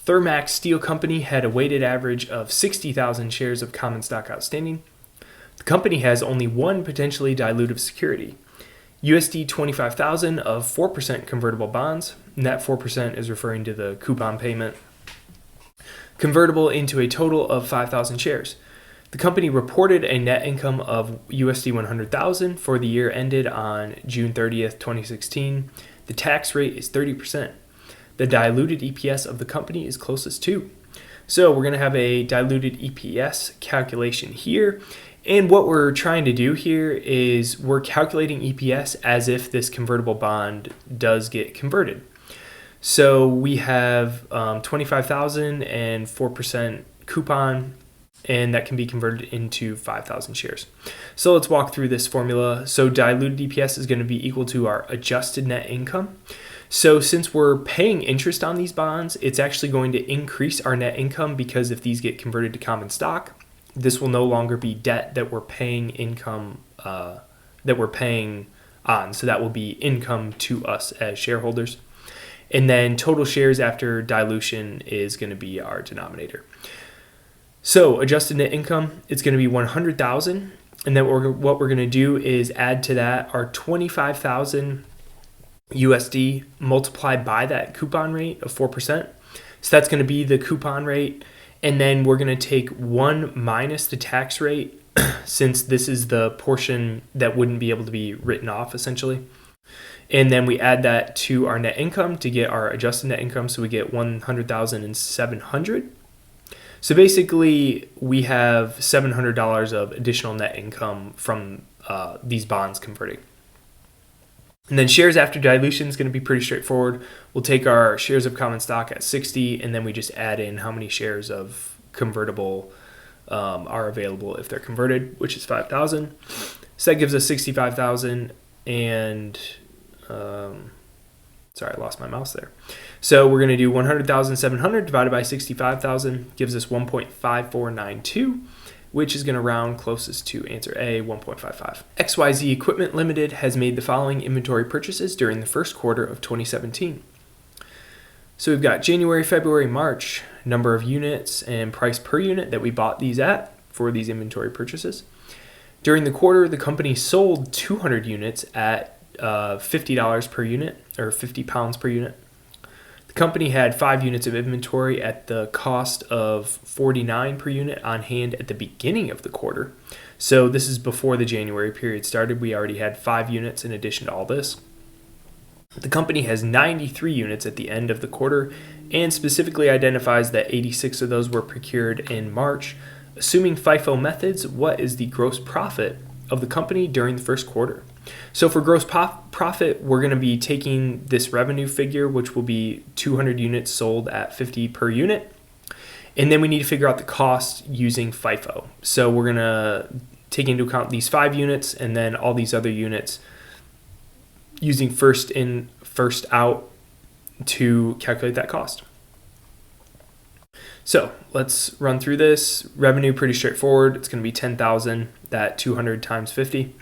Thermax Steel Company had a weighted average of 60,000 shares of common stock outstanding. The company has only one potentially dilutive security, USD 25,000 of 4% convertible bonds, and that 4% is referring to the coupon payment, convertible into a total of 5,000 shares. The company reported a net income of USD 100,000 for the year ended on June 30th, 2016. The tax rate is 30%. The diluted EPS of the company is closest to. So we're going to have a diluted EPS calculation here. And what we're trying to do here is we're calculating EPS as if this convertible bond does get converted. So we have 25,000 and 4% coupon, and that can be converted into 5,000 shares. So let's walk through this formula. So diluted EPS is going to be equal to our adjusted net income. So since we're paying interest on these bonds, it's actually going to increase our net income, because if these get converted to common stock, this will no longer be debt that we're paying income that we're paying on. So that will be income to us as shareholders. And then total shares after dilution is going to be our denominator. So adjusted net income, it's going to be 100,000. And then what we're going to do is add to that our 25,000 USD multiplied by that coupon rate of 4%. So that's going to be the coupon rate. And then we're going to take 1 minus the tax rate, since this is the portion that wouldn't be able to be written off essentially. And then we add that to our net income to get our adjusted net income. So we get 100,700. So basically we have $700 of additional net income from these bonds converting. And then shares after dilution is going to be pretty straightforward. We'll take our shares of common stock at 60, and then we just add in how many shares of convertible are available if they're converted, which is 5,000. So that gives us 65,000, and sorry, I lost my mouse there. So we're going to do 100,700 divided by 65,000 gives us 1.5492, which is going to round closest to answer A, 1.55. XYZ Equipment Limited has made the following inventory purchases during the first quarter of 2017. So we've got January, February, March, number of units and price per unit that we bought these at for these inventory purchases. During the quarter, the company sold 200 units at $50 per unit, or 50 pounds per unit. The company had 5 units of inventory at the cost of $49 per unit on hand at the beginning of the quarter. So this is before the January period started. We already had 5 units in addition to all this. The company has 93 units at the end of the quarter, and specifically identifies that 86 of those were procured in March. Assuming FIFO methods, what is the gross profit of the company during the first quarter? So for gross profit, we're going to be taking this revenue figure, which will be 200 units sold at 50 per unit. And then we need to figure out the cost using FIFO. So we're going to take into account these 5 units and then all these other units using first in, first out to calculate that cost. So let's run through this. Revenue, pretty straightforward. It's going to be 10,000, that 200 times 50.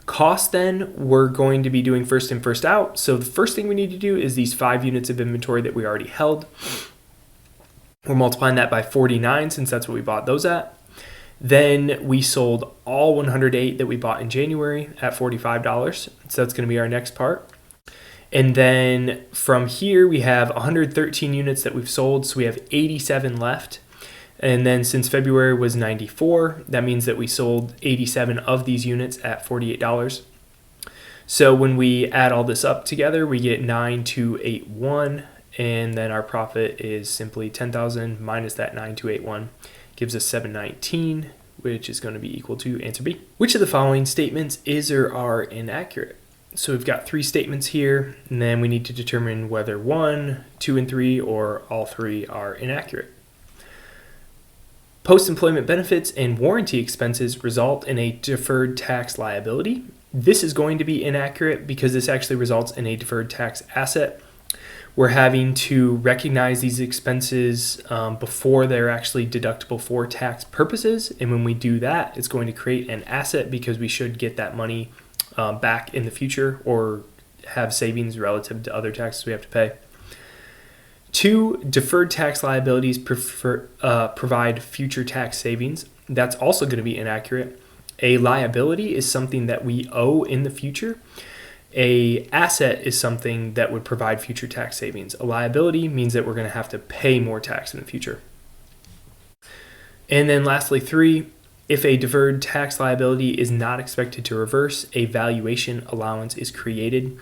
Cost, then, we're going to be doing first in, first out. So the first thing we need to do is these 5 units of inventory that we already held. We're multiplying that by 49, since that's what we bought those at. Then we sold all 108 that we bought in January at $45. So that's going to be our next part. And then from here, we have 113 units that we've sold. So we have 87 left. And then since February was 94, that means that we sold 87 of these units at $48. So when we add all this up together, we get 9281, and then our profit is simply 10,000 minus that 9281 gives us 719, which is going to be equal to answer B. Which of the following statements is or are inaccurate? So we've got 3 statements here, and then we need to determine whether 1, 2, and 3, or all 3 are inaccurate. Post-employment benefits and warranty expenses result in a deferred tax liability. This is going to be inaccurate because this actually results in a deferred tax asset. We're having to recognize these expenses before they're actually deductible for tax purposes. And when we do that, it's going to create an asset because we should get that money back in the future or have savings relative to other taxes we have to pay. 2, deferred tax liabilities provide future tax savings. That's also going to be inaccurate. A liability is something that we owe in the future. A asset is something that would provide future tax savings. A liability means that we're going to have to pay more tax in the future. And then lastly, 3, if a deferred tax liability is not expected to reverse, a valuation allowance is created.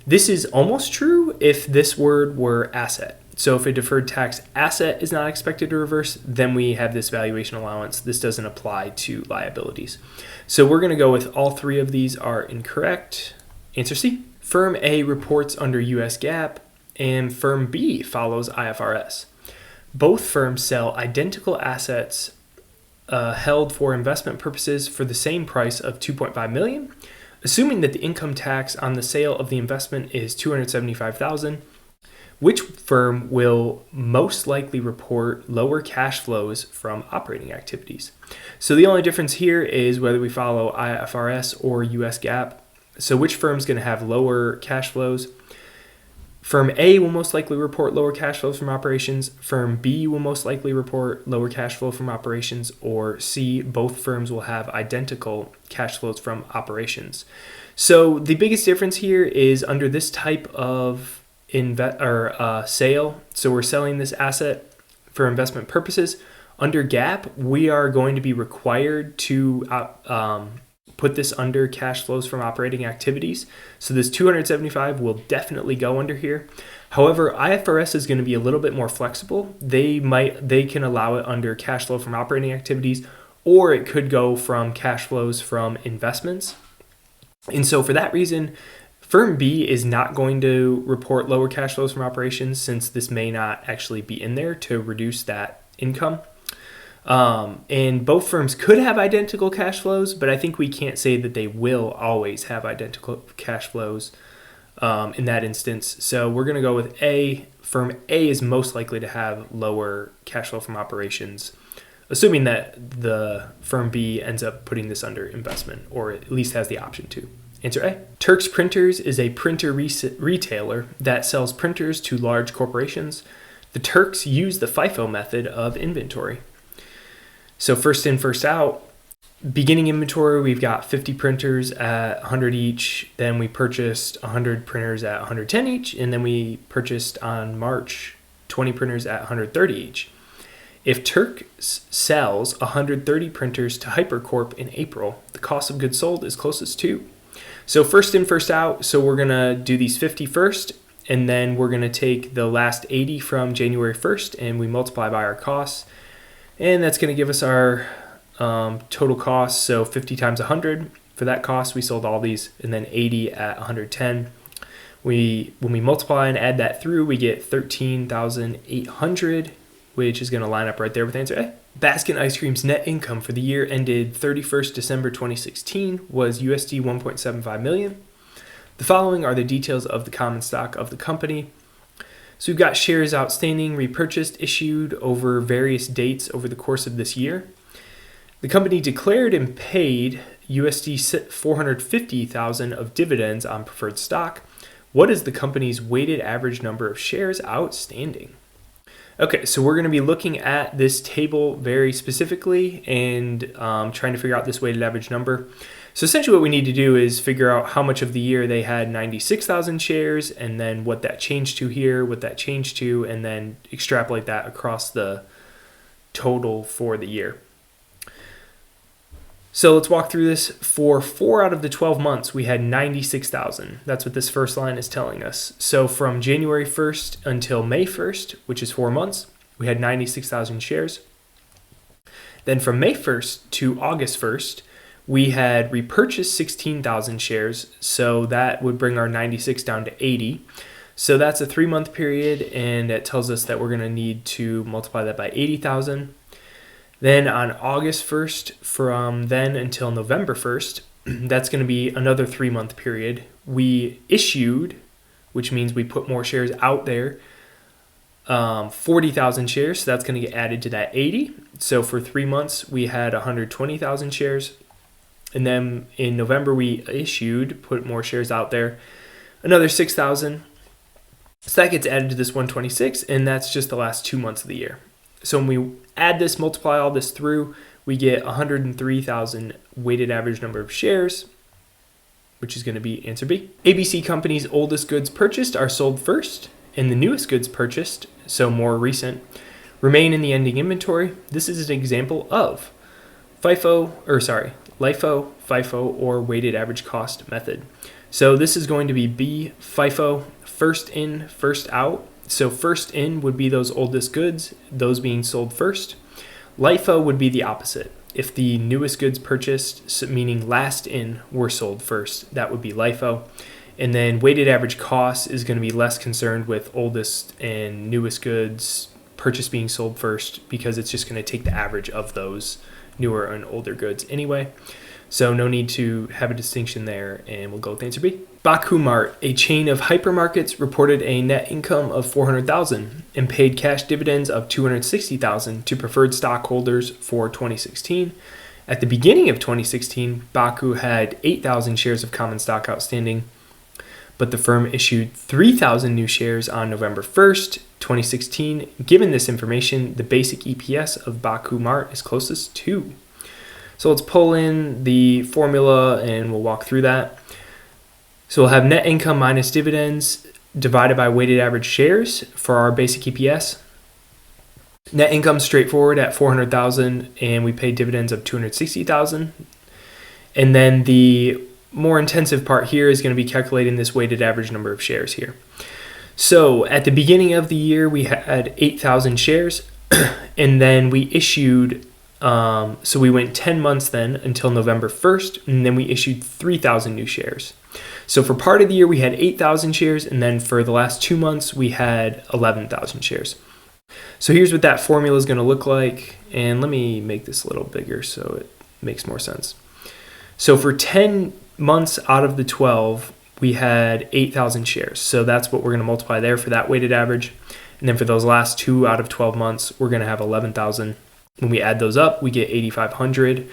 This is almost true if this word were asset. So if a deferred tax asset is not expected to reverse, then we have this valuation allowance. This doesn't apply to liabilities. So we're going to go with all 3 of these are incorrect. Answer C. Firm A reports under US GAAP and Firm B follows IFRS. Both firms sell identical assets held for investment purposes for the same price of $2.5 million. Assuming that the income tax on the sale of the investment is $275,000, which firm will most likely report lower cash flows from operating activities? So the only difference here is whether we follow IFRS or US GAAP. So which firm is going to have lower cash flows? Firm A will most likely report lower cash flows from operations. Firm B will most likely report lower cash flow from operations. Or C, both firms will have identical cash flows from operations. So the biggest difference here is under this type of sale. So we're selling this asset for investment purposes. Under GAAP, we are going to be required to put this under cash flows from operating activities. So this 275 will definitely go under here. However, IFRS is going to be a little bit more flexible. They can allow it under cash flow from operating activities, or it could go from cash flows from investments. And so for that reason, Firm B is not going to report lower cash flows from operations since this may not actually be in there to reduce that income. And both firms could have identical cash flows, but I think we can't say that they will always have identical cash flows in that instance. So we're going to go with A. Firm A is most likely to have lower cash flow from operations, assuming that the Firm B ends up putting this under investment, or at least has the option to. Answer A. Turks Printers is a printer retailer that sells printers to large corporations. The Turks use the FIFO method of inventory. So first in, first out. Beginning inventory, we've got 50 printers at 100 each. Then we purchased 100 printers at 110 each. And then we purchased on March 20 printers at 130 each. If Turks sells 130 printers to HyperCorp in April, the cost of goods sold is closest to. So first in, first out. So we're going to do these 50 first. And then we're going to take the last 80 from January 1st and we multiply by our costs. And that's going to give us our total cost. So 50 times 100 for that cost, we sold all these, and then 80 at 110. When we multiply and add that through, we get 13,800, which is going to line up right there with answer A. Baskin Ice Cream's net income for the year ended 31st December 2016 was USD 1.75 million. The following are the details of the common stock of the company. So we've got shares outstanding, repurchased, issued over various dates over the course of this year. The company declared and paid USD 450,000 of dividends on preferred stock. What is the company's weighted average number of shares outstanding? Okay, so we're going to be looking at this table very specifically and trying to figure out this weighted average number. So essentially what we need to do is figure out how much of the year they had 96,000 shares and then what that changed to here, what that changed to, and then extrapolate that across the total for the year. So let's walk through this. For 4 out of the 12 months, we had 96,000. That's what this first line is telling us. So from January 1st until May 1st, which is 4 months, we had 96,000 shares. Then from May 1st to August 1st, we had repurchased 16,000 shares. So that would bring our 96 down to 80. So that's a 3-month period, and it tells us that we're going to need to multiply that by 80,000. Then on August 1st, from then until November 1st, that's going to be another 3-month period. We issued, which means we put more shares out there, 40,000 shares. So that's going to get added to that 80. So for 3 months, we had 120,000 shares. And then in November, we issued, put more shares out there, another 6,000. So that gets added to this 126, and that's just the last 2 months of the year. So when we add this, multiply all this through, we get 103,000 weighted average number of shares, which is going to be answer B. ABC Company's oldest goods purchased are sold first, and the newest goods purchased, so more recent, remain in the ending inventory. This is an example of LIFO, FIFO, or weighted average cost method. So this is going to be B, FIFO, first in, first out. So first in would be those oldest goods, those being sold first. LIFO would be the opposite. If the newest goods purchased, meaning last in, were sold first, that would be LIFO. And then weighted average cost is going to be less concerned with oldest and newest goods purchase being sold first, because it's just going to take the average of those newer and older goods anyway. So no need to have a distinction there, and we'll go with answer B. Baku Mart, a chain of hypermarkets, reported a net income of $400,000 and paid cash dividends of $260,000 to preferred stockholders for 2016. At the beginning of 2016, Baku had 8,000 shares of common stock outstanding, but the firm issued 3,000 new shares on November 1st, 2016. Given this information, the basic EPS of Baku Mart is closest to. So let's pull in the formula and we'll walk through that. So we'll have net income minus dividends divided by weighted average shares for our basic EPS. Net income straightforward at $400,000, and we paid dividends of $260,000. And then the more intensive part here is going to be calculating this weighted average number of shares here. So at the beginning of the year, we had 8,000 shares, and then we issued, so we went 10 months then until November 1st, and then we issued 3,000 new shares. So for part of the year, we had 8,000 shares, and then for the last 2 months, we had 11,000 shares. So here's what that formula is going to look like, and let me make this a little bigger so it makes more sense. So for 10 months out of the 12, we had 8,000 shares. So that's what we're going to multiply there for that weighted average. And then for those last 2 out of 12 months, we're going to have 11,000. When we add those up, we get 8,500.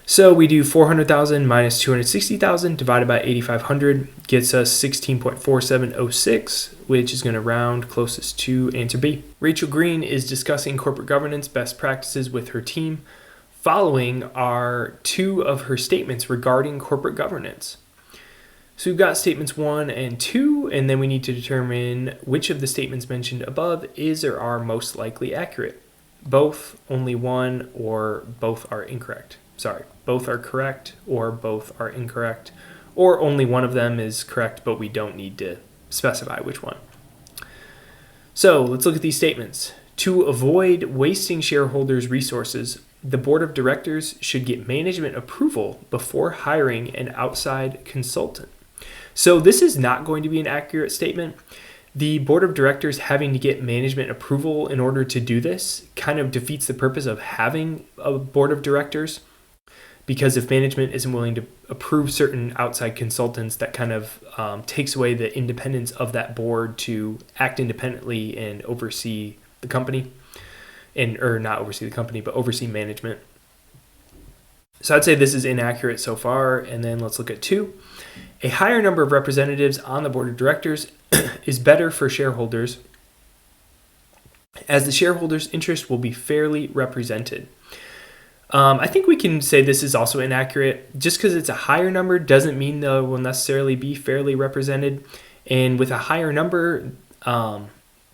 So we do 400,000 minus 260,000 divided by 8,500 gets us 16.4706, which is going to round closest to answer B. Rachel Green is discussing corporate governance best practices with her team following are 2 of her statements regarding corporate governance. So we've got statements 1 and 2, and then we need to determine which of the statements mentioned above is or are most likely accurate. Both, only one, or both are incorrect. Both are correct or both are incorrect, or only one of them is correct, but we don't need to specify which one. So let's look at these statements. To avoid wasting shareholders' resources, the board of directors should get management approval before hiring an outside consultant. So this is not going to be an accurate statement. The board of directors having to get management approval in order to do this kind of defeats the purpose of having a board of directors, because if management isn't willing to approve certain outside consultants, that kind of takes away the independence of that board to act independently and oversee the company, or not oversee the company, but oversee management. So I'd say this is inaccurate so far. And then let's look at 2. A higher number of representatives on the board of directors is better for shareholders, as the shareholders' interest will be fairly represented. I think we can say this is also inaccurate. Just because it's a higher number doesn't mean they will necessarily be fairly represented. And with a higher number,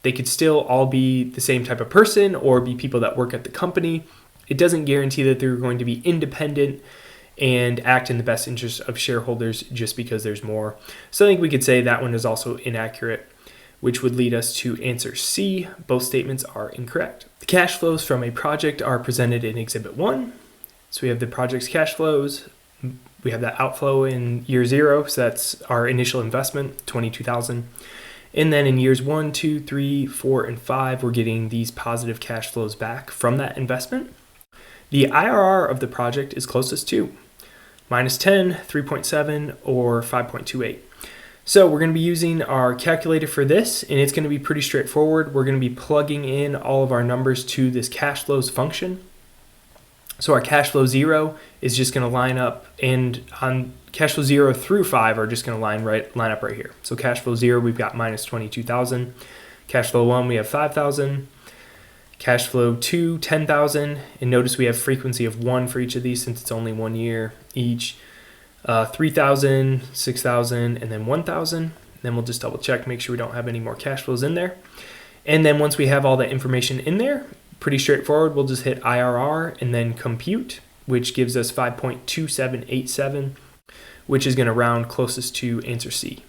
they could still all be the same type of person or be people that work at the company. It doesn't guarantee that they're going to be independent and act in the best interest of shareholders just because there's more. So I think we could say that one is also inaccurate, which would lead us to answer C. Both statements are incorrect. The cash flows from a project are presented in Exhibit 1. So we have the project's cash flows. We have that outflow in year 0, so that's our initial investment, $22,000. And then in years 1, 2, 3, 4, and 5, we're getting these positive cash flows back from that investment. The IRR of the project is closest to -10, 3.7, or 5.28. So we're going to be using our calculator for this, and it's going to be pretty straightforward. We're going to be plugging in all of our numbers to this cash flows function. So our cash flow 0 is just going to line up and cash flow 0 through 5 are just going to line up right here. So cash flow 0, we've got minus 22,000. Cash flow 1, we have 5,000. Cash flow 2, 10,000. And notice we have frequency of 1 for each of these since it's only 1 year each. 3,000, 6,000, and then 1,000. Then we'll just double check, make sure we don't have any more cash flows in there. And then once we have all that information in there, pretty straightforward, we'll just hit IRR and then compute, which gives us 5.2787, which is going to round closest to answer C.